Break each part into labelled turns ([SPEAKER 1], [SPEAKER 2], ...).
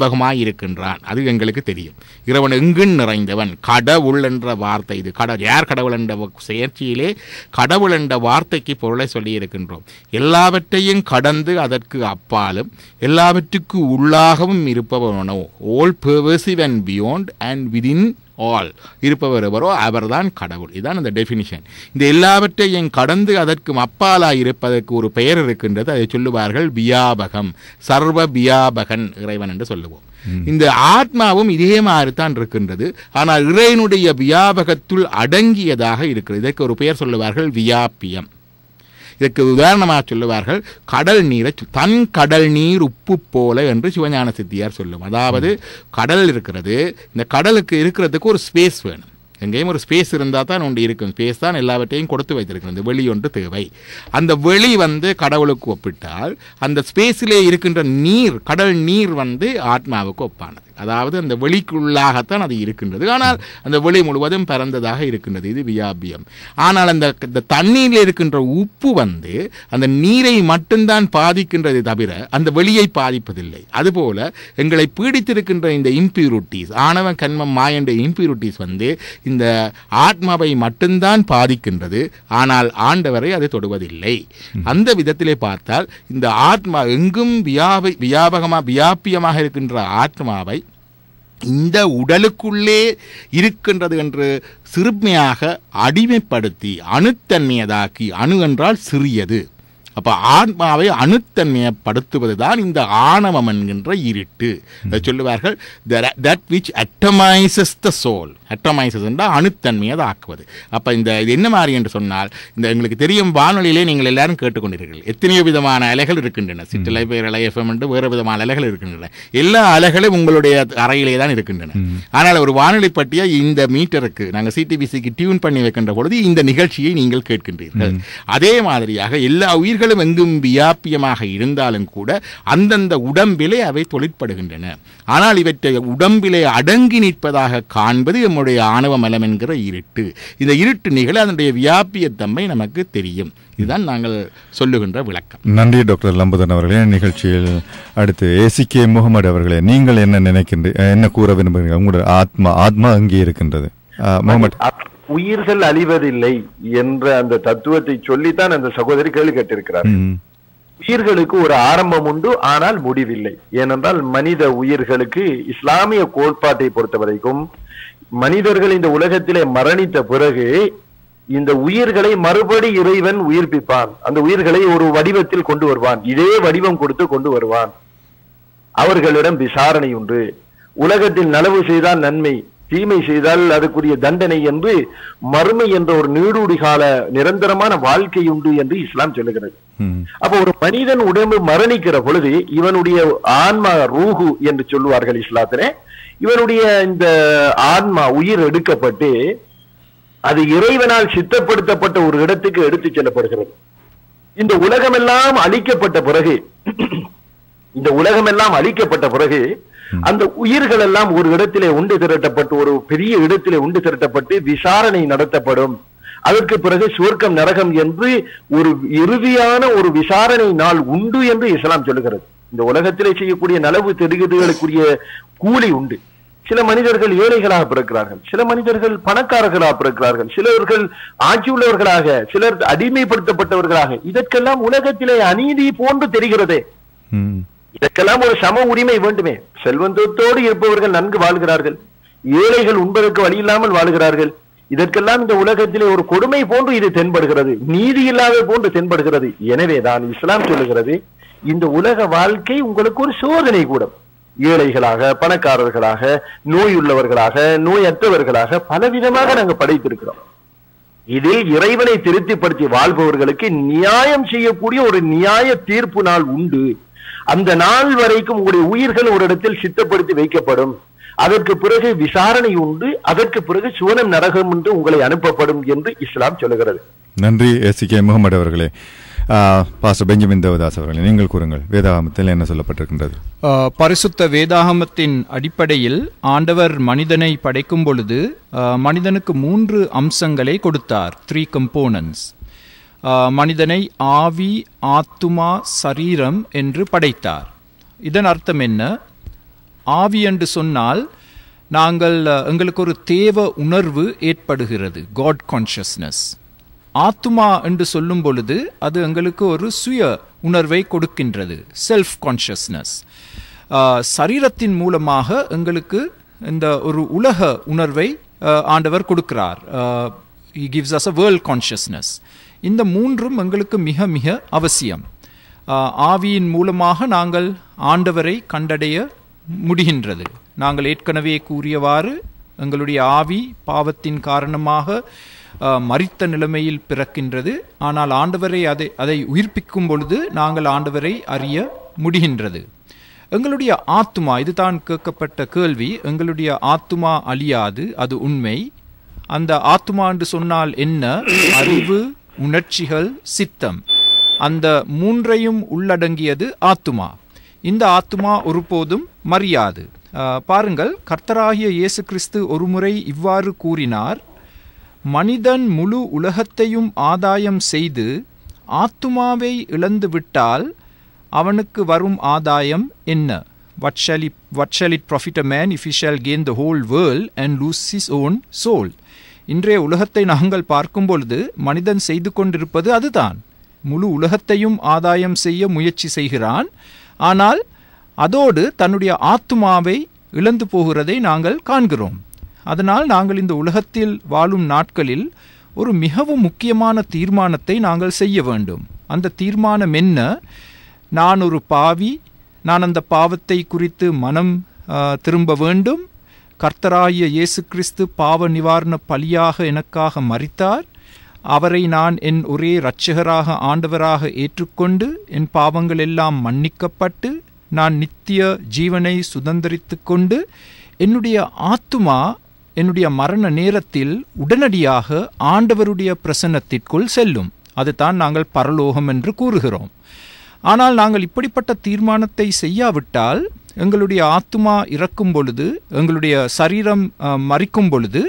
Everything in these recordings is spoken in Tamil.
[SPEAKER 1] வியாபகமாய் இருக்கின்றான். அது எங்களுக்கு தெரியும். இறைவன் எங்கும் நிறைந்தவன். கடவுள் என்ற வார்த்தை, இது யார் கடவுள் என்ற செயற்சியிலே கடவுள் என்ற வார்த்தைக்கு பொருளை சொல்லி இருக்கின்றோம். எல்லாவற்றையும் கடந்து அதற்கு அப்பாலும் எல்லாவற்றுக்கு உள்ளாகவும் இருப்பவனோ, all pervasive and beyond and within all இருப்பவர் எவரோ அவர்தான் கடவுள். இதுதான் அந்த டெஃபினிஷன். இந்த எல்லாவற்றையும் கடந்து அதற்கு அப்பாலாய் இருப்பதற்கு ஒரு பெயர் இருக்கின்றது. அதை சொல்லுவார்கள் வியாபகம், சர்வ வியாபகன் இறைவன் என்று சொல்லுவோம். இந்த ஆத்மாவும் இதே மாதிரி தான் இருக்கின்றது. ஆனால் இறைவனுடைய வியாபகத்துள் அடங்கியதாக இருக்கிறது. இதற்கு ஒரு பெயர் சொல்லுவார்கள் வியாபியம். இதற்கு உதாரணமாக சொல்லுவார்கள் கடல் நீரை தன் கடல் நீர் உப்பு போல என்று சிவஞான சித்தியார் சொல்லும். அதாவது கடல் இருக்கிறது, இந்த கடலுக்கு இருக்கிறதுக்கு ஒரு ஸ்பேஸ் வேணும். எங்கேயும் ஒரு ஸ்பேஸ் இருந்தால் தான் ஒன்று இருக்கும். ஸ்பேஸ் தான் எல்லாவற்றையும் கொடுத்து வைத்திருக்கிறது. வெளி ஒன்று தேவை. அந்த வெளி கடவுளுக்கு ஒப்பிட்டால் அந்த ஸ்பேஸிலே இருக்கின்ற நீர், கடல் நீர் ஆத்மாவுக்கு ஒப்பானது. அதாவது அந்த வெளிக்குள்ளாகத்தான் அது இருக்கின்றது. ஆனால் அந்த வெளி முழுவதும் பரந்ததாக இருக்கின்றது. இது வியாபியம். ஆனால் அந்த தண்ணீரில் இருக்கின்ற உப்பு அந்த நீரை மட்டும்தான் பாதிக்கின்றதை தவிர அந்த வெளியை பாதிப்பதில்லை. அதுபோல எங்களை பீடித்திருக்கின்ற இந்த இம்பியூரிட்டிஸ், ஆணவ கண்மம் மாயண்ட இம்பியூரிட்டிஸ் இந்த ஆத்மாவை மட்டும்தான் பாதிக்கின்றது. ஆனால் ஆண்டவரை அது தொடுவதில்லை. அந்த விதத்திலே பார்த்தால் இந்த ஆத்மா எங்கும் வியாபியமாக இருக்கின்ற ஆத்மாவை இந்த உடலுக்குள்ளே இருக்கின்றது என்று சிறுமையாக அடிமைப்படுத்தி அணுத்தன்மையதாக்கி, அணு என்றால் சிறியது, அப்போ ஆத்மாவை அணுத்தன்மையப்படுத்துவதுதான் இந்த ஆணவம் என்கின்ற இருட்டு. சொல்லுவார்கள் that which atomizes the soul. அட்டமைசஸ் என்றால் அணுத்தன்மையை ஆக்குவது. அப்போ இது என்ன மாதிரி என்று சொன்னால், இந்த எங்களுக்கு தெரியும், வானொலியிலே நீங்கள் எல்லாரும் கேட்டுக்கொண்டிருக்கிறீர்கள். எத்தனையோ விதமான அலைகள் இருக்கின்றன. சிற்றலை, பேரலை, எஃப்எம் என்று வேறு விதமான அலைகள் இருக்கின்றன. எல்லா அலைகளும் உங்களுடைய அறையிலே தான் இருக்கின்றன. ஆனால் ஒரு வானொலி பற்றிய இந்த மீட்டருக்கு நாங்கள் சிடிபிசிக்கு டியூன் பண்ணி வைக்கின்ற பொழுது இந்த நிகழ்ச்சியை நீங்கள் கேட்கின்றீர்கள். அதே மாதிரியாக எல்லா உயிர்களும் எங்கும் வியாபியமாக இருந்தாலும் கூட அந்தந்த உடம்பிலே அவை தொழிற்படுகின்றன. ஆனால் இவற்றை உடம்பிலே அடங்கி நிற்பதாக காண்பது நம்முடைய ஆணவ மலம் என்கிற இருட்டு. இந்த இருட்டு நிகழ அதனுடைய வியாபியத்தன்மை நமக்கு தெரியும். இதுதான் நாங்கள் சொல்லுகின்ற விளக்கம்.
[SPEAKER 2] நன்றி டாக்டர் லம்புதன் அவர்களே. நிகழ்ச்சியில் அடுத்து ஏசிகே முகமது அவர்களே, நீங்கள் என்ன நினைக்கின்றீர்கள், என்ன கூற விரும்புகிறீர்கள்? உங்களுடைய ஆத்மா அங்கே இருக்கின்றது. முகமது,
[SPEAKER 3] உயிர்கள் அழிவதில்லை என்ற அந்த தத்துவத்தை சொல்லித்தான் அந்த சகோதரி கேள்வி கேட்டிருக்கிறார். உயிர்களுக்கு ஒரு ஆரம்பம் உண்டு, ஆனால் முடிவில்லை. ஏனென்றால் மனித உயிர்களுக்கு இஸ்லாமிய கோட்பாட்டை பொறுத்த வரைக்கும் மனிதர்கள் இந்த உலகத்திலே மரணித்த பிறகு இந்த உயிர்களை மறுபடி இறைவன் உயிர்ப்பிப்பான். அந்த உயிர்களை ஒரு வடிவத்தில் கொண்டு வருவான். இதே வடிவம் கொடுத்து கொண்டு வருவான். அவர்களிடம் விசாரணை உண்டு. உலகத்தில் நலவு செய்தால் நன்மை, தீமை செய்தால் அதுக்குரிய தண்டனை என்று மறுமை என்ற ஒரு நீடூடி கால நிரந்தரமான வாழ்க்கை உண்டு என்று இஸ்லாம் சொல்லுகிறது. அப்ப ஒரு மனிதன் உடம்பு மரணிக்கிற பொழுது இவனுடைய ஆன்மா ரூஹு என்று சொல்லுவார்கள் இஸ்லாத்திலே. இவனுடைய இந்த ஆன்மா உயிர் எடுக்கப்பட்டு அது இறைவனால் சித்தப்படுத்தப்பட்ட ஒரு இடத்துக்கு எடுத்து செல்லப்படுகிறது. இந்த உலகமெல்லாம் அழிக்கப்பட்ட பிறகு அந்த உயிர்கள் எல்லாம் ஒரு இடத்திலே ஒன்று திரட்டப்பட்டு, ஒரு பெரிய இடத்திலே ஒன்று திரட்டப்பட்டு விசாரணை நடத்தப்படும். அதற்கு பிறகு சுவர்க்கம் நரகம் என்று ஒரு இறுதியான ஒரு விசாரணை நாள் உண்டு என்று இஸ்லாம் சொல்லுகிறது. இந்த உலகத்திலே செய்யக்கூடிய நலவு தெடுகளுக்குரிய கூலி உண்டு. சில மனிதர்கள் ஏழைகளாக பிறக்கிறார்கள், சில மனிதர்கள் பணக்காரர்களாக பிறக்கிறார்கள், சிலர்கள் ஆட்சி உள்ளவர்களாக, சிலர் அடிமைப்படுத்தப்பட்டவர்களாக. இதற்கெல்லாம் உலகத்திலே அநீதி போன்று தெரிகிறதே. இதற்கெல்லாம் ஒரு சம உரிமை வேண்டுமே. செல்வந்தத்தோடு இருப்பவர்கள் நன்கு வாழ்கிறார்கள், ஏழைகள் உண்பதற்கு வழி இல்லாமல் வாழ்கிறார்கள். இதற்கெல்லாம் இந்த உலகத்திலே ஒரு கொடுமை போன்று இது தென்படுகிறது, நீதி இல்லாத போன்று தென்படுகிறது. எனவேதான் இஸ்லாம் சொல்லுகிறது, இந்த உலக வாழ்க்கை உங்களுக்கு ஒரு சோதனை கூடம். ஏழைகளாக, பணக்காரர்களாக, நோயுள்ளவர்களாக, நோயற்றவர்களாக பலவிதமாக நாங்கள் படைத்திருக்கிறோம். இதில் இறைவனை திருப்திப்படுத்தி வாழ்பவர்களுக்கு நியாயம் செய்யக்கூடிய ஒரு நியாய தீர்ப்பு நாள் உண்டு. அந்த நாள் வரைக்கும் உங்களுடைய உயிர்கள் ஒரு இடத்தில் சித்தப்படுத்தி வைக்கப்படும். அதற்கு பிறகு விசாரணை உண்டு. அதற்கு பிறகு சுவனம் நரகம் என்று உங்களை அனுப்பப்படும் என்று இஸ்லாம் சொல்லுகிறது.
[SPEAKER 2] நன்றி ஏசிகே முகமது அவர்களே. பாஸ்டர் பெஞ்சமின் தேவதாஸ் அவர்களே, நீங்கள் கூறுங்கள், வேதாகமத்தில் என்ன சொல்லப்பட்டிருக்கின்றது?
[SPEAKER 4] பரிசுத்த வேதாகமத்தின் அடிப்படையில் ஆண்டவர் மனிதனை படைக்கும் பொழுது மனிதனுக்கு 3 அம்சங்களை கொடுத்தார், 3 components. மனிதனை ஆவி, ஆத்துமா, சரீரம் என்று படைத்தார். இதன் அர்த்தம் என்ன? ஆவி என்று சொன்னால் நாங்கள் எங்களுக்கு ஒரு தேவ உணர்வு ஏற்படுகிறது, காட் கான்ஷியஸ்னஸ். ஆத்துமா என்று சொல்லும் பொழுது அது எங்களுக்கு ஒரு சுய உணர்வை கொடுக்கின்றது, செல்ஃப் கான்ஷியஸ்னஸ். சரீரத்தின் மூலமாக எங்களுக்கு இந்த ஒரு உலக உணர்வை ஆண்டவர் கொடுக்கிறார். He gives us a world consciousness. இந்த மூன்றும் எங்களுக்கு மிக மிக அவசியம். ஆவியின் மூலமாக நாங்கள் ஆண்டவரை கண்டடைய முடிகின்றது. நாங்கள் ஏற்கனவே கூறியவாறு எங்களுடைய ஆவி பாவத்தின் காரணமாக மரித்த நிலைமையில் பிறக்கின்றது. ஆனால் ஆண்டவரை அதை உயிர்ப்பிக்கும் பொழுது நாங்கள் ஆண்டவரை அறிய முடிகின்றது. எங்களுடைய ஆத்துமா, இதுதான் கேட்கப்பட்ட கேள்வி, எங்களுடைய ஆத்துமா அழியாது, அது உண்மை. அந்த ஆத்துமா என்று சொன்னால் என்ன? அறிவு, உணர்ச்சிகள், சித்தம், அந்த மூன்றையும் உள்ளடங்கியது ஆத்துமா. இந்த ஆத்துமா ஒருபோதும் மறியாது. பாருங்கள், கர்த்தராகிய இயேசு கிறிஸ்து ஒருமுறை இவ்வாறு கூறினார், மனிதன் முழு உலகத்தையும் ஆதாயம் செய்து ஆத்துமாவை இழந்து விட்டால் அவனுக்கு வரும் ஆதாயம் என்ன? What shall it profit a man if he shall gain the whole world and lose his own soul? இன்றைய உலகத்தை நாங்கள் பார்க்கும் பொழுது மனிதன் செய்து கொண்டிருப்பது அதுதான். முழு உலகத்தையும் ஆதாயம் செய்ய முயற்சி செய்கிறான். ஆனால் அதோடு தன்னுடைய ஆத்துமாவை இழந்து போகிறதை நாங்கள் காண்கிறோம். அதனால் நாங்கள் இந்த உலகத்தில் வாழும் நாட்களில் ஒரு மிகவும் முக்கியமான தீர்மானத்தை நாங்கள் செய்ய வேண்டும். அந்த தீர்மானம் என்ன? நான் ஒரு பாவி, நான் அந்த பாவத்தை குறித்து மனம் திரும்ப வேண்டும். கர்த்தராகிய இயேசு கிறிஸ்து பாவ நிவாரண பலியாக எனக்காக மரித்தார். அவரை நான் என் ஒரே இரட்சகராக ஆண்டவராக ஏற்றுக்கொண்டு என் பாவங்கள் எல்லாம் மன்னிக்கப்பட்டு நான் நித்திய ஜீவனை சுதந்திரித்து கொண்டு என்னுடைய ஆத்துமா என்னுடைய மரண நேரத்தில் உடனடியாக ஆண்டவருடைய பிரசன்னத்திற்குள் செல்லும். அதுதான் நாங்கள் பரலோகம் என்று கூறுகிறோம். ஆனால் நாங்கள் இப்படிப்பட்ட தீர்மானத்தை செய்யாவிட்டால் எங்களுடைய ஆத்துமா இறக்கும் பொழுது, எங்களுடைய சரீரம் மரிக்கும் பொழுது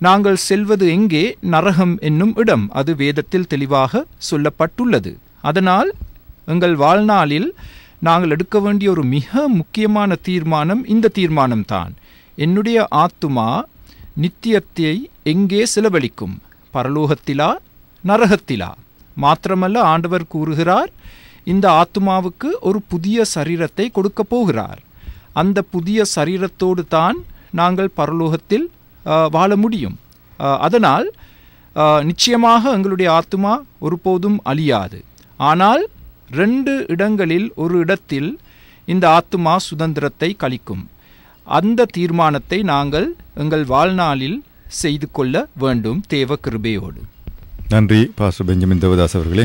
[SPEAKER 4] நாங்கள் செல்வது எங்கே? நரகம் என்னும் இடம். அது வேதத்தில் தெளிவாக சொல்லப்பட்டுள்ளது. அதனால் எங்கள் வாழ்நாளில் நாங்கள் எடுக்க வேண்டிய ஒரு மிக முக்கியமான தீர்மானம் இந்த தீர்மானம்தான். என்னுடைய ஆத்துமா நித்தியத்தை எங்கே செலவழிக்கும்? பரலோகத்திலா, நரகத்திலா? மாத்திரமல்ல, ஆண்டவர் கூறுகிறார், இந்த ஆத்துமாவுக்கு ஒரு புதிய சரீரத்தை கொடுக்க போகிறார். அந்த புதிய சரீரத்தோடு தான் நாங்கள் பரலோகத்தில் வாழ முடியும். அதனால் நிச்சயமாக எங்களுடைய ஆத்துமா ஒருபோதும் அழியாது. ஆனால் 2 இடங்களில் ஒரு இடத்தில் இந்த ஆத்துமா சுதந்திரத்தை கழிக்கும். அந்த தீர்மானத்தை நாங்கள் எங்கள் வாழ்நாளில் செய்து கொள்ள வேண்டும், தேவ கிருபையோடு.
[SPEAKER 2] நன்றி பாஸ்டர் பெஞ்சமின் தேவதாஸ் அவர்களே.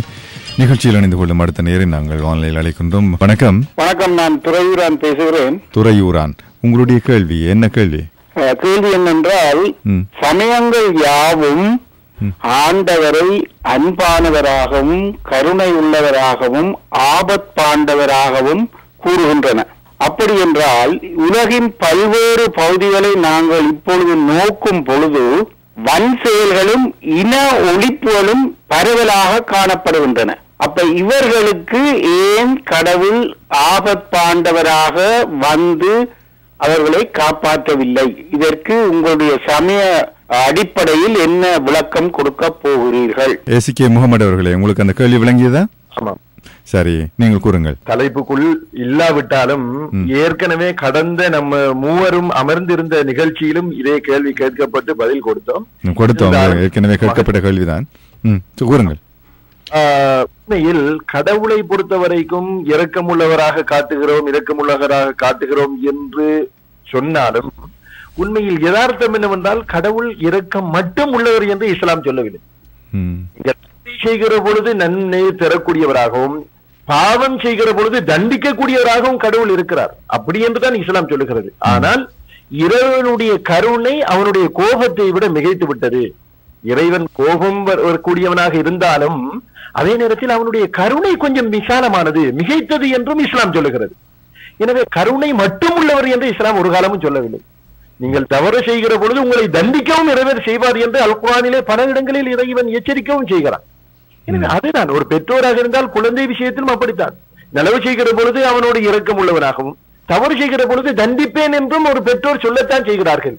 [SPEAKER 2] நிகழ்ச்சியில் அணிந்து கொள்ளும் அடுத்த நேரை நாங்கள் ஆன்லைனில் அழைக்கின்றோம். வணக்கம்.
[SPEAKER 5] வணக்கம், நான் துறையூரான் பேசுகிறேன்.
[SPEAKER 2] துறையூரான், உங்களுடைய கேள்வி என்ன? கேள்வி
[SPEAKER 5] என்னென்றால், சமயங்கள் யாவும் ஆண்டவரை அன்பானவராகவும் கருணை உள்ளவராகவும் ஆபத்பாண்டவராகவும் கூறுகின்றன. அப்படி என்றால் உலகின் பல்வேறு பகுதிகளை நாங்கள் இப்பொழுது நோக்கும் பொழுது வன் செயல்களும் இன ஒழிப்புகளும் பரவலாக காணப்படுகின்றன. அப்ப இவர்களுக்கு ஏன் கடவுள் ஆபத்பாண்டவராக வந்து அவர்களை காப்பாற்றவில்லை? இதற்கு உங்களுடைய சமய அடிப்படையில் என்ன விளக்கம் கொடுக்க போகிறீர்கள்?
[SPEAKER 2] ஏசிகே முகமது அவர்களே, உங்களுக்கு அந்த கேள்வி விளங்கியதா?
[SPEAKER 3] ஆமாம்.
[SPEAKER 2] சரி, நீங்கள் கூறுங்கள்.
[SPEAKER 3] தலைப்புக்குள் இல்லாவிட்டாலும் ஏற்கனவே கடந்த நம்ம மூவரும் அமர்ந்திருந்த நிகழ்ச்சியிலும் இதே கேள்வி கேட்கப்பட்டு பதில் கொடுத்தோம்.
[SPEAKER 2] ஏற்கனவே கேட்கப்பட்ட கேள்விதான். கூறுங்கள்.
[SPEAKER 3] உண்மையில் கடவுளை பொறுத்த வரைக்கும் இரக்கமுள்ளவராக காட்டுகிறோம் என்று சொன்னாலும் உண்மையில் யதார்த்தம் என்னவென்றால் கடவுள் இரக்கம் மட்டும் உள்ளவர் என்று இஸ்லாம் சொல்லவில்லை. செய்கிற பொழுது நன்மை தரக்கூடியவராகவும் பாவம் செய்கிற பொழுது தண்டிக்கக்கூடியவராகவும் கடவுள் இருக்கிறார். அப்படி என்றுதான் இஸ்லாம் சொல்லுகிறது. ஆனால் இறைவனுடைய கருணை அவனுடைய கோபத்தை விட மிகைத்து விட்டது. இறைவன் கோபம் வரக்கூடியவனாக இருந்தாலும் அதே நேரத்தில் அவனுடைய கருணை கொஞ்சம் விசாலமானது, மிகைத்தது என்றும் இஸ்லாம் சொல்லுகிறது. எனவே கருணை மட்டும் உள்ளவர் என்று இஸ்லாம் ஒரு காலமும் சொல்லவில்லை. நீங்கள் தவறு செய்கிற பொழுது உங்களை தண்டிக்கவும் இறைவன் செய்வார் என்று அல் குர்ஆனிலே பல இடங்களில் இறைவன் எச்சரிக்கவும் செய்கிறான். எனவே அதுதான் ஒரு பெற்றோராக இருந்தால் குழந்தை விஷயத்திலும் அப்படித்தான். நலவு செய்கிற பொழுது அவனோடு இரக்கம் உள்ளவனாகவும் தவறு செய்கிற பொழுது தண்டிப்பேன் என்றும் ஒரு பெற்றோர் சொல்லத்தான் செய்கிறார்கள்.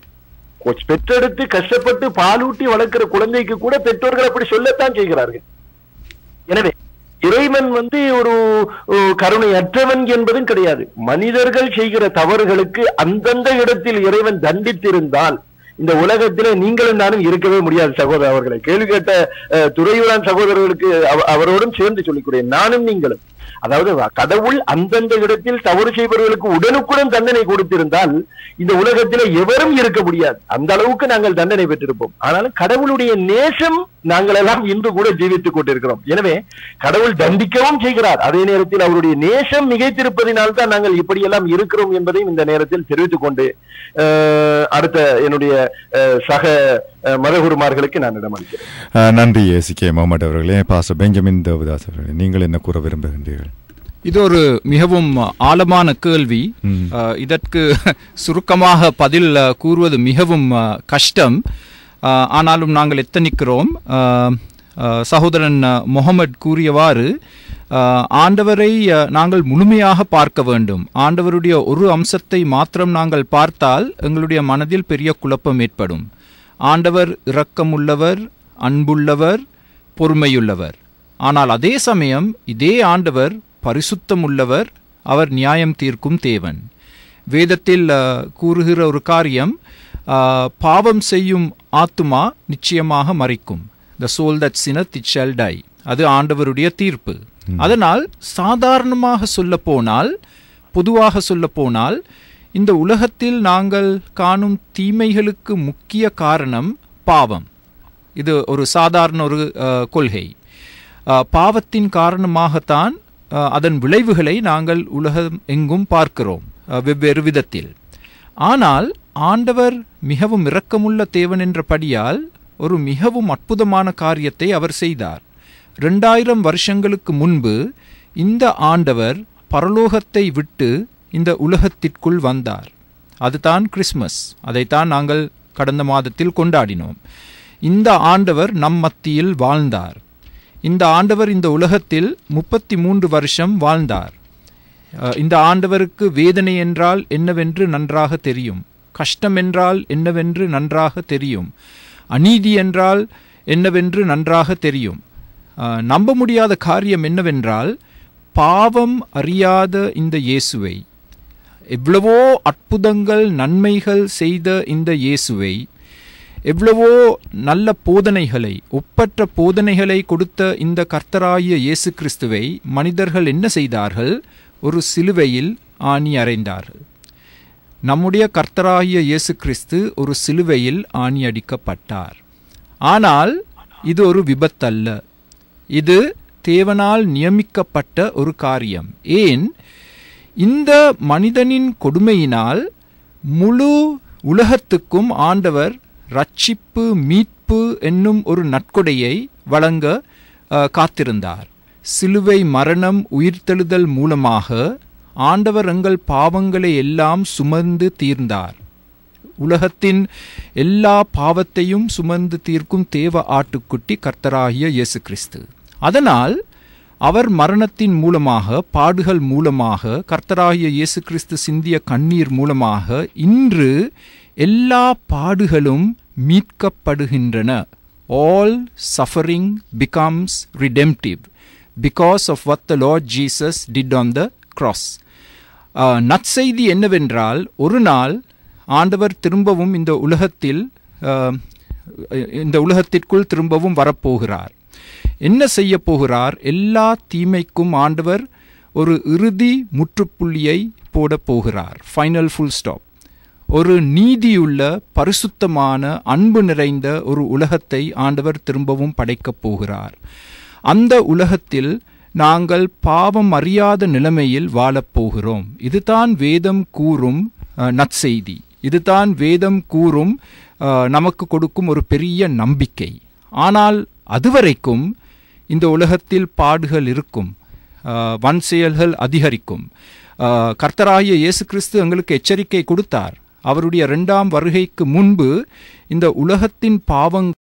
[SPEAKER 3] பெற்றெடுத்து கஷ்டப்பட்டு பாலூட்டி வளர்க்கிற குழந்தைக்கு கூட பெற்றோர்கள் அப்படி சொல்லத்தான் செய்கிறார்கள். எனவே இறைவன் ஒரு கருணை அற்றவன் என்பதும் கிடையாது. மனிதர்கள் செய்கிற தவறுகளுக்கு அந்தந்த இடத்தில் இறைவன் தண்டித்திருந்தால் இந்த உலகத்திலே நீங்களும் நானும் இருக்கவே முடியாது. சகோதரர் அவர்களை கேள்வி கேட்ட துறையுடன் சகோதரர்களுக்கு அவரோடும் சேர்ந்து சொல்லிக்கிறேன், நானும் நீங்களும். அதாவது கடவுள் அந்தந்த இடத்தில் தவறு செய்பவர்களுக்கு உடனுக்குடன் தண்டனை கொடுத்திருந்தால் இந்த உலகத்திலே எவரும் இருக்க முடியாது. அந்த அளவுக்கு நாங்கள் தண்டனை பெற்றிருப்போம். ஆனாலும் கடவுளுடைய நேசம் நாங்கள் எல்லாம் இன்று கூட ஜீவித்துக் கொண்டிருக்கிறோம். எனவே கடவுள் தண்டிக்கவும் செய்கிறார், அதே நேரத்தில் அவருடைய நேசம் மிகைத்திருப்பதினால் தான் நாங்கள் இப்படியெல்லாம் இருக்கிறோம் என்பதையும் இந்த நேரத்தில் தெரிவித்துக் கொண்டு அடுத்த என்னுடைய சக மதகுருமார்களுக்கு நான் இடமளிக்கிறேன்.
[SPEAKER 2] நன்றி ஏசிகே முகமது அவர்களே. பாச பெஞ்சமின் தேவதாஸ் அவர்களே, நீங்கள் என்ன கூற விரும்புகின்றீர்கள்?
[SPEAKER 4] இது ஒரு மிகவும் ஆழமான கேள்வி. இதற்கு சுருக்கமாக பதில் கூறுவது மிகவும் கஷ்டம். ஆனாலும் நாங்கள் எத்தனிக்கிறோம். சகோதரன் முகமது கூறியவாறு ஆண்டவரை நாங்கள் முழுமையாக பார்க்க வேண்டும். ஆண்டவருடைய ஒரு அம்சத்தை மாத்திரம் நாங்கள் பார்த்தால் எங்களுடைய மனதில் பெரிய குழப்பம் ஏற்படும். ஆண்டவர் இரக்கமுள்ளவர், அன்புள்ளவர், பொறுமையுள்ளவர். ஆனால் அதே சமயம் இதே ஆண்டவர் பரிசுத்தமுள்ளவர், அவர் நியாயம் தீர்க்கும் தேவன். வேதத்தில் கூறுகிற ஒரு காரியம், பாவம் செய்யும் ஆத்துமா நிச்சயமாக மரிக்கும். The soul that sinneth it shall die. அது ஆண்டவருடைய தீர்ப்பு. அதனால் சாதாரணமாக சொல்ல போனால், பொதுவாக சொல்ல போனால், இந்த உலகத்தில் நாங்கள் காணும் தீமைகளுக்கு முக்கிய காரணம் பாவம். இது ஒரு சாதாரண ஒரு கொள்கை. பாவத்தின் காரணமாகத்தான் அதன் விளைவுகளை நாங்கள் உலகம் எங்கும் பார்க்கிறோம் வெவ்வேறு விதத்தில். ஆனால் ஆண்டவர் மிகவும் இரக்கமுள்ள தேவன் என்றபடியால் ஒரு மிகவும் அற்புதமான காரியத்தை அவர் செய்தார். 2000 வருஷங்களுக்கு முன்பு இந்த ஆண்டவர் பரலோகத்தை விட்டு இந்த உலகத்திற்குள் வந்தார். அதுதான் கிறிஸ்மஸ். அதைத்தான் நாங்கள் கடந்த மாதத்தில் கொண்டாடினோம். இந்த ஆண்டவர் நம் மத்தியில் வாழ்ந்தார். இந்த ஆண்டவர் இந்த உலகத்தில் 33 வருஷம் வாழ்ந்தார். இந்த ஆண்டவருக்கு வேதனை என்றால் என்னவென்று நன்றாக தெரியும், கஷ்டம் என்றால் என்னவென்று நன்றாக தெரியும், அநீதி என்றால் என்னவென்று நன்றாக தெரியும். நம்ப முடியாத காரியம் என்னவென்றால், பாவம் அறியாத இந்த இயேசுவை, எவ்வளவோ அற்புதங்கள் நன்மைகள் செய்த இந்த இயேசுவை, எவ்வளவோ நல்ல போதனைகளை, ஒப்பற்ற போதனைகளை கொடுத்த இந்த கர்த்தராகிய இயேசு கிறிஸ்துவை மனிதர்கள் என்ன செய்தார்கள்? ஒரு சிலுவையில் ஆணி அறைந்தார்கள். நம்முடைய கர்த்தராகிய இயேசு கிறிஸ்து ஒரு சிலுவையில் ஆணி அடிக்கப்பட்டார். ஆனால் இது ஒரு விபத்தல்ல, இது தேவனால் நியமிக்கப்பட்ட ஒரு காரியம். ஏன்? இந்த மனிதனின் கொடுமையினால் முழு உலகத்துக்கும் ஆண்டவர் ரட்சிப்பு, மீட்பு என்னும் ஒரு நற்கொடையை வழங்க காத்திருந்தார். சிலுவை மரணம், உயிர்த்தெழுதல் மூலமாக ஆண்டவர் எங்கள் பாவங்களை எல்லாம் சுமந்து தீர்ந்தார். உலகத்தின் எல்லா பாவத்தையும் சுமந்து தீர்க்கும் தேவ ஆட்டுக்குட்டி கர்த்தராகிய இயேசு கிறிஸ்து. அதனால் அவர் மரணத்தின் மூலமாக, பாடுகள் மூலமாக, கர்த்தராகிய இயேசு கிறிஸ்து சிந்திய கண்ணீர் மூலமாக இன்று எல்லா பாடுகளும் மீட்கப்படுகின்றன. All suffering becomes redemptive because of what the Lord Jesus did on the cross. நற்செய்தி என்னவென்றால், ஒரு நாள் ஆண்டவர் திரும்பவும் இந்த உலகத்திற்குள் திரும்பவும் வரப்போகிறார். என்ன செய்ய போகிறார்? எல்லா தீமைக்கும் ஆண்டவர் ஒரு இறுதி முற்றுப்புள்ளியை போட போகிறார். Final full stop. ஒரு நீதியுள்ள, பரிசுத்தமான, அன்பு நிறைந்த ஒரு உலகத்தை ஆண்டவர் திரும்பவும் படைக்கப் போகிறார். அந்த உலகத்தில் நாங்கள் பாவம் அறியாத நிலைமையில் வாழப்போகிறோம். இதுதான் வேதம் கூறும் நற்செய்தி. இதுதான் வேதம் கூறும் நமக்கு கொடுக்கும் ஒரு பெரிய நம்பிக்கை. ஆனால் அதுவரைக்கும் இந்த உலகத்தில் பாடுகள் இருக்கும், வன் செயல்கள் அதிகரிக்கும். கர்த்தராகிய இயேசு கிறிஸ்து எங்களுக்கு எச்சரிக்கை கொடுத்தார். அவருடைய 2ஆம் வருகைக்கு முன்பு இந்த உலகத்தின் பாவங்கள்